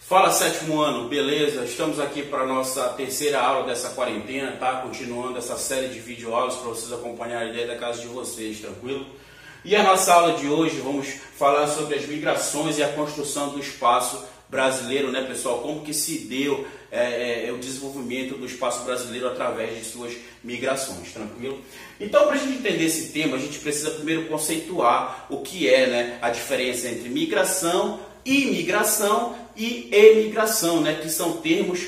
Fala sétimo ano, beleza? Estamos aqui para a nossa terceira aula dessa quarentena, tá? Continuando essa série de videoaulas para vocês acompanharem dentro da casa de vocês, tranquilo? E a nossa aula de hoje vamos falar sobre as migrações e a construção do espaço brasileiro, né, pessoal? Como que se deu o desenvolvimento do espaço brasileiro através de suas migrações, tranquilo? Então, para a gente entender esse tema, a gente precisa primeiro conceituar o que é, né, a diferença entre migração, imigração e emigração, né, que são termos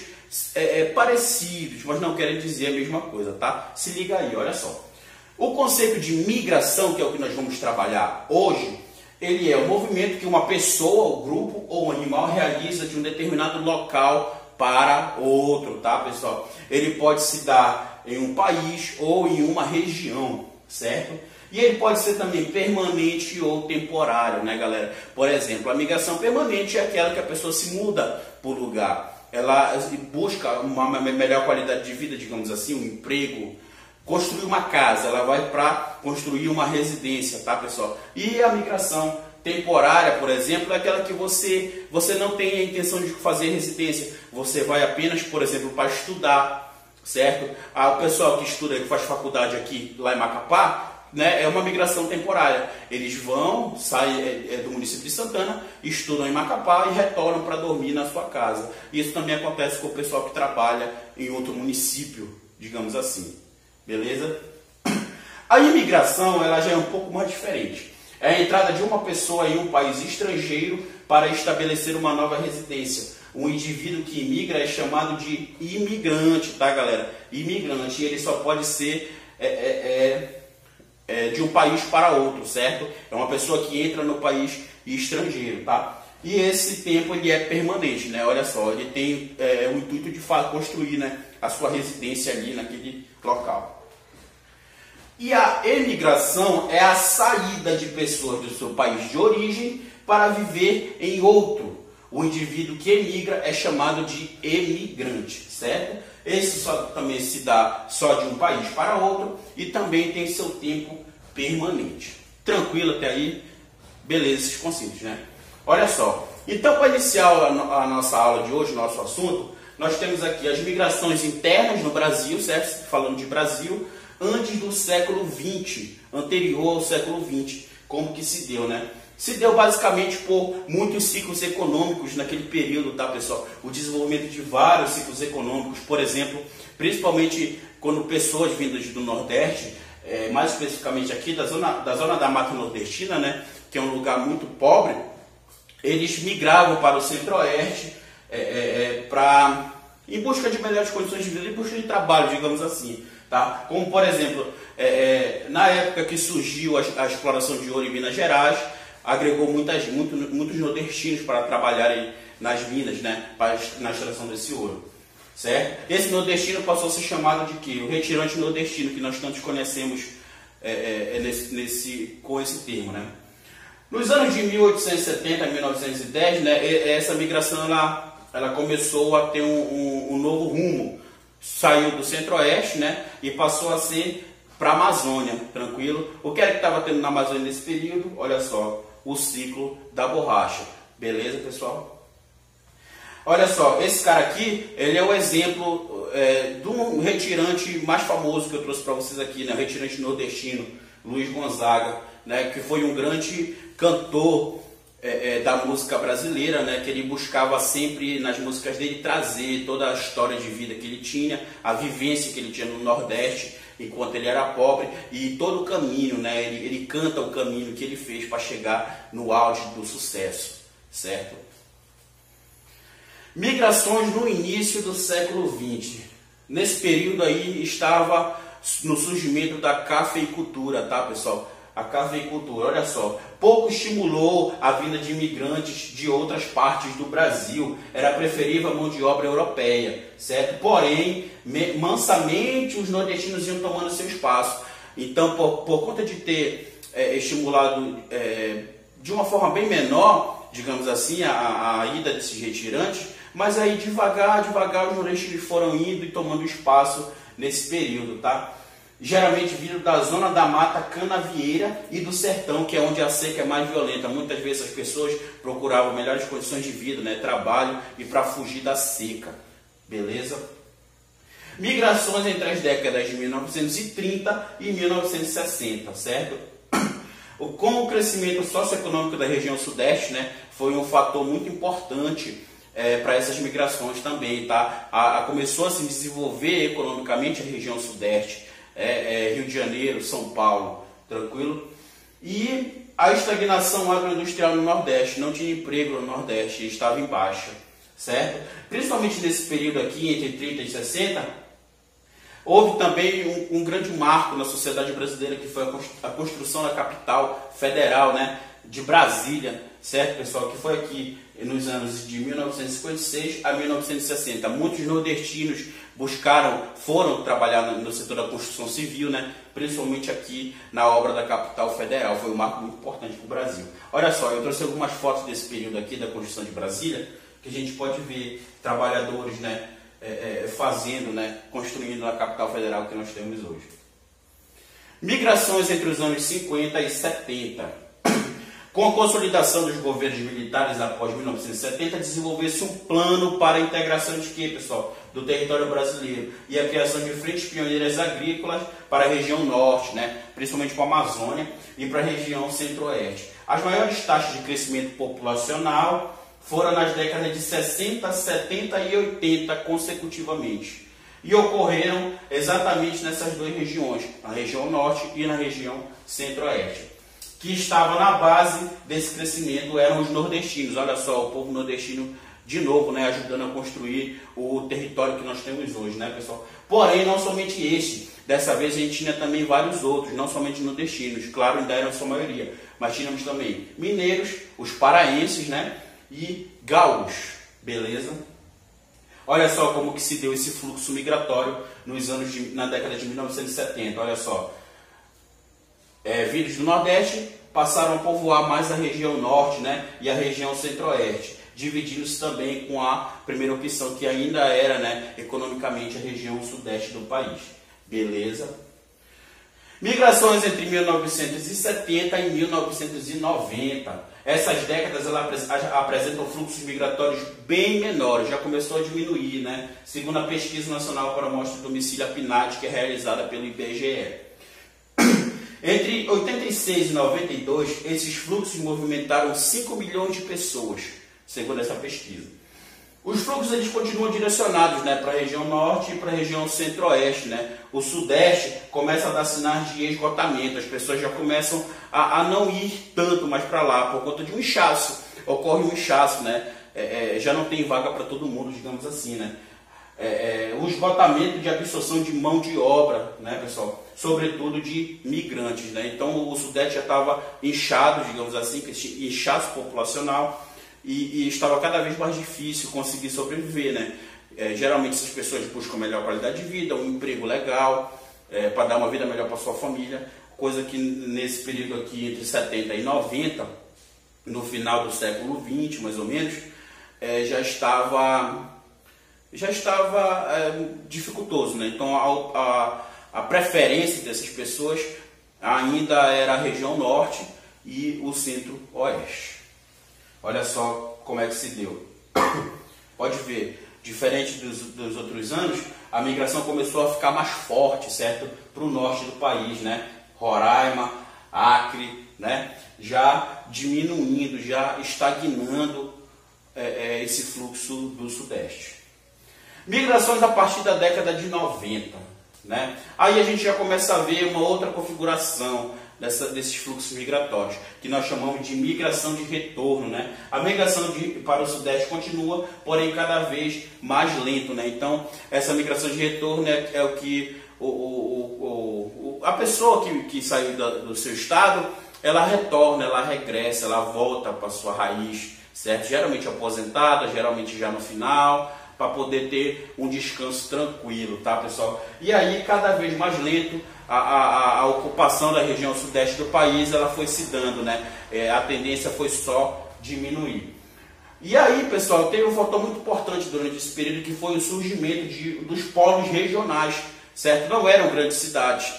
parecidos, mas não querem dizer a mesma coisa, tá? Se liga aí, olha só. O conceito de migração, que é o que nós vamos trabalhar hoje, ele é o movimento que uma pessoa, o grupo ou um animal realiza de um determinado local para outro, tá, pessoal? Ele pode se dar em um país ou em uma região, certo? E ele pode ser também permanente ou temporário, né, galera? Por exemplo, a migração permanente é aquela que a pessoa se muda por lugar. Ela busca uma melhor qualidade de vida, digamos assim, um emprego, construir uma casa, ela vai para construir uma residência, tá, pessoal? E a migração temporária, por exemplo, é aquela que você não tem a intenção de fazer residência. Você vai apenas, por exemplo, para estudar, certo? O pessoal que estuda, que faz faculdade aqui, lá em Macapá, né, é uma migração temporária. Eles vão, saem do município de Santana, estudam em Macapá e retornam para dormir na sua casa. Isso também acontece com o pessoal que trabalha em outro município, digamos assim. Beleza? A imigração, ela já é um pouco mais diferente. É a entrada de uma pessoa em um país estrangeiro para estabelecer uma nova residência. Um indivíduo que imigra é chamado de imigrante, tá, galera? Imigrante, ele só pode ser de um país para outro, certo? É uma pessoa que entra no país estrangeiro, tá? E esse tempo ele é permanente, né? Olha só, ele tem o intuito de construir, né, a sua residência ali naquele local. E a emigração é a saída de pessoas do seu país de origem para viver em outro. O indivíduo que emigra é chamado de emigrante, certo? Esse também se dá só de um país para outro e também tem seu tempo permanente. Tranquilo até aí? Beleza, esses conceitos, né? Olha só, então para iniciar a nossa aula de hoje, nosso assunto, nós temos aqui as migrações internas no Brasil, certo? Falando de Brasil, antes do século XX, anterior ao século XX, como que se deu, né? Se deu basicamente por muitos ciclos econômicos naquele período, tá, pessoal? O desenvolvimento de vários ciclos econômicos, por exemplo, principalmente quando pessoas vindas do Nordeste, mais especificamente aqui da zona da Mata Nordestina, né, que é um lugar muito pobre, eles migravam para o Centro-Oeste em busca de melhores condições de vida, em busca de trabalho, digamos assim. Tá? Como, por exemplo, na época que surgiu a exploração de ouro em Minas Gerais, agregou muitos nordestinos para trabalharem nas minas, né, na extração desse ouro. Certo? Esse nordestino passou a ser chamado de quê? O retirante nordestino, que nós tantos conhecemos com esse termo. Né? Nos anos de 1870 a 1910, né, essa migração ela começou a ter um novo rumo. Saiu do Centro-Oeste, né, e passou a ser para a Amazônia, tranquilo? O que era que estava tendo na Amazônia nesse período? Olha só, o ciclo da borracha. Beleza, pessoal? Olha só, esse cara aqui, ele é o exemplo do retirante mais famoso que eu trouxe para vocês aqui, né, o retirante nordestino, Luiz Gonzaga, né, que foi um grande cantor da música brasileira, né, que ele buscava sempre nas músicas dele trazer toda a história de vida que ele tinha, a vivência que ele tinha no Nordeste enquanto ele era pobre e todo o caminho, né, ele canta o caminho que ele fez para chegar no auge do sucesso, certo? Migrações no início do século XX. Nesse período aí estava no surgimento da cafeicultura, tá, pessoal? A cafeicultura, olha só, pouco estimulou a vinda de imigrantes de outras partes do Brasil. Era preferível a mão de obra europeia, certo? Porém, mansamente os nordestinos iam tomando seu espaço. Então, por conta de ter estimulado de uma forma bem menor, digamos assim, a ida desses retirantes, mas aí devagar os nordestinos foram indo e tomando espaço nesse período, tá? geralmente vindo da zona da mata canavieira e do sertão, que é onde a seca é mais violenta. Muitas vezes as pessoas procuravam melhores condições de vida, né, trabalho, e para fugir da seca, beleza? Migrações entre as décadas de 1930 e 1960, certo? Com o crescimento socioeconômico da região sudeste, né, foi um fator muito importante para essas migrações também, tá? Começou a se desenvolver economicamente a região sudeste, Rio de Janeiro, São Paulo, tranquilo? E a estagnação agroindustrial no Nordeste, não tinha emprego no Nordeste, estava em baixa, certo? Principalmente nesse período aqui, entre 30 e 60, houve também um grande marco na sociedade brasileira, que foi a construção da capital federal, né, de Brasília, certo, pessoal? Que foi aqui nos anos de 1956 a 1960. Muitos nordestinos foram trabalhar no setor da construção civil, né, principalmente aqui na obra da capital federal. Foi um marco muito importante para o Brasil. Olha só, eu trouxe algumas fotos desse período aqui da construção de Brasília, que a gente pode ver trabalhadores, né, fazendo, né, construindo a capital federal que nós temos hoje. Migrações entre os anos 50 e 70. Com a consolidação dos governos militares após 1970, desenvolveu-se um plano para a integração de quê, pessoal? Do território brasileiro e a criação de frentes pioneiras agrícolas para a região norte, né, principalmente para a Amazônia, e para a região centro-oeste. As maiores taxas de crescimento populacional foram nas décadas de 60, 70 e 80 consecutivamente. E ocorreram exatamente nessas duas regiões, na região norte e na região centro-oeste. Que estava na base desse crescimento eram os nordestinos. Olha só, o povo nordestino de novo, né, ajudando a construir o território que nós temos hoje, né, pessoal? Porém, não somente este. Dessa vez a gente tinha também vários outros, não somente nordestinos. Claro, ainda eram a sua maioria. Mas tínhamos também mineiros, os paraenses, né, e gaúchos, beleza? Olha só como que se deu esse fluxo migratório na década de 1970, olha só. Vindos do Nordeste passaram a povoar mais a região Norte, né, e a região Centro-Oeste, dividindo-se também com a primeira opção, que ainda era, né, economicamente a região Sudeste do país, beleza? Migrações entre 1970 e 1990. Essas décadas apresentam fluxos migratórios bem menores, já começou a diminuir, né? Segundo a Pesquisa Nacional para a Amostra de Domicílio, a PNAD, que é realizada pelo IBGE. Entre 86 e 92, esses fluxos movimentaram 5 milhões de pessoas, segundo essa pesquisa. Os fluxos eles continuam direcionados, né, para a região norte e para a região centro-oeste, né? O sudeste começa a dar sinais de esgotamento, as pessoas já começam a não ir tanto mais para lá, por conta de um inchaço. Ocorre um inchaço, né? Já não tem vaga para todo mundo, digamos assim, né? O esgotamento de absorção de mão de obra, né, pessoal? Sobretudo de migrantes, né? Então o sudeste já estava inchado, digamos assim, inchaço populacional, e estava cada vez mais difícil conseguir sobreviver, né? Geralmente essas pessoas buscam melhor qualidade de vida, um emprego legal, para dar uma vida melhor para sua família, coisa que nesse período aqui entre 70 e 90, no final do século 20 mais ou menos, já estava dificultoso, né? Então a preferência dessas pessoas ainda era a região norte e o centro-oeste. Olha só como é que se deu. Pode ver, diferente dos outros anos, a migração começou a ficar mais forte, certo? Para o norte do país, né? Roraima, Acre, né? Já diminuindo, já estagnando esse fluxo do sudeste. Migrações a partir da década de 90, né? Aí a gente já começa a ver uma outra configuração desses fluxos migratórios, que nós chamamos de migração de retorno, né? A migração para o sudeste continua, porém cada vez mais lento, né? Então, essa migração de retorno é o que a pessoa que saiu do seu estado, ela retorna, ela regressa, ela volta para a sua raiz, certo? Geralmente aposentada, geralmente já no final, para poder ter um descanso tranquilo, tá, pessoal? E aí, cada vez mais lento, a ocupação da região sudeste do país, ela foi se dando, né? A tendência foi só diminuir. E aí, pessoal, teve um fator muito importante durante esse período, que foi o surgimento dos polos regionais, certo? Não eram grandes cidades,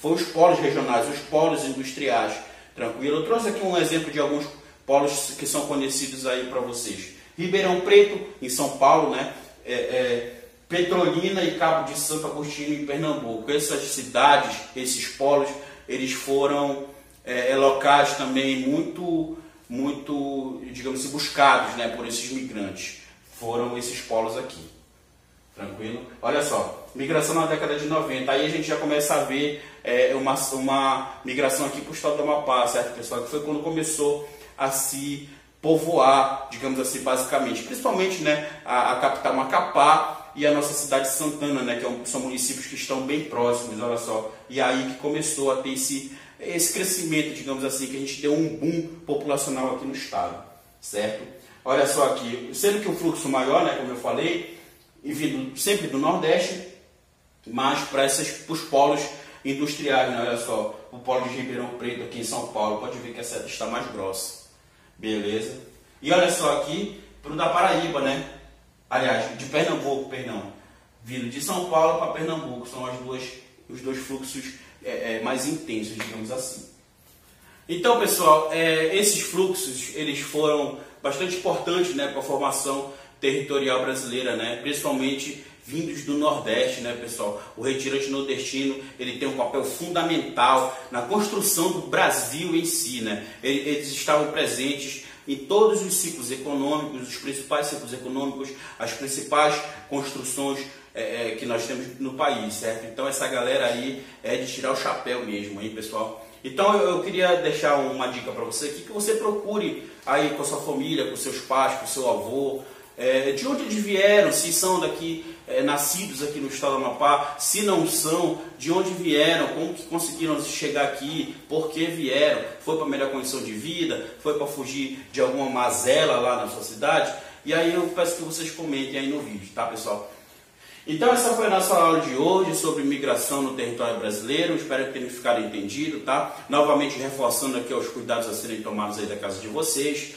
foi os polos regionais, os polos industriais, tranquilo? Eu trouxe aqui um exemplo de alguns polos que são conhecidos aí para vocês. Ribeirão Preto, em São Paulo, né? Petrolina e Cabo de Santo Agostinho, em Pernambuco. Essas cidades, esses polos, eles foram locais também muito, digamos assim, buscados, né, por esses migrantes. Foram esses polos aqui. Tranquilo? Olha só, migração na década de 90. Aí a gente já começa a ver uma migração aqui para o estado do Amapá, certo, pessoal? Que foi quando começou a se povoar, digamos assim, basicamente. Principalmente, né, a capital Macapá e a nossa cidade de Santana, né, que são municípios que estão bem próximos, olha só. E aí que começou a ter esse crescimento, digamos assim, que a gente deu um boom populacional aqui no estado, certo? Olha só aqui, sendo que o fluxo maior, né, como eu falei, e vindo sempre do Nordeste, mas para os polos industriais, né? Olha só, o polo de Ribeirão Preto aqui em São Paulo, pode ver que essa está mais grossa, beleza? E olha só aqui, para o da Paraíba, né? Aliás, de Pernambuco, perdão, vindo de São Paulo para Pernambuco, são os dois fluxos mais intensos, digamos assim. Então, pessoal, esses fluxos, eles foram bastante importantes, né, para a formação territorial brasileira, né, principalmente vindos do Nordeste, né, pessoal. O retirante nordestino, ele tem um papel fundamental na construção do Brasil em si, né. Eles estavam presentes em todos os ciclos econômicos, os principais ciclos econômicos, as principais construções que nós temos no país, certo? Então essa galera aí é de tirar o chapéu mesmo, hein, pessoal? Então eu queria deixar uma dica para você aqui, que você procure aí com a sua família, com seus pais, com o seu avô, de onde eles vieram, se são daqui, nascidos aqui no estado do Amapá, se não são, de onde vieram, como que conseguiram chegar aqui, por que vieram, foi para melhor condição de vida, foi para fugir de alguma mazela lá na sua cidade, e aí eu peço que vocês comentem aí no vídeo, tá, pessoal? Então essa foi a nossa aula de hoje sobre migração no território brasileiro, espero que tenham ficado entendido, tá? Novamente reforçando aqui os cuidados a serem tomados aí da casa de vocês,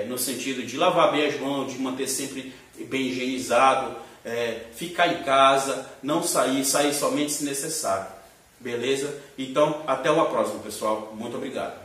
no sentido de lavar bem as mãos, de manter sempre bem higienizado, ficar em casa, não sair somente se necessário, beleza? Então até uma próxima, pessoal, muito obrigado.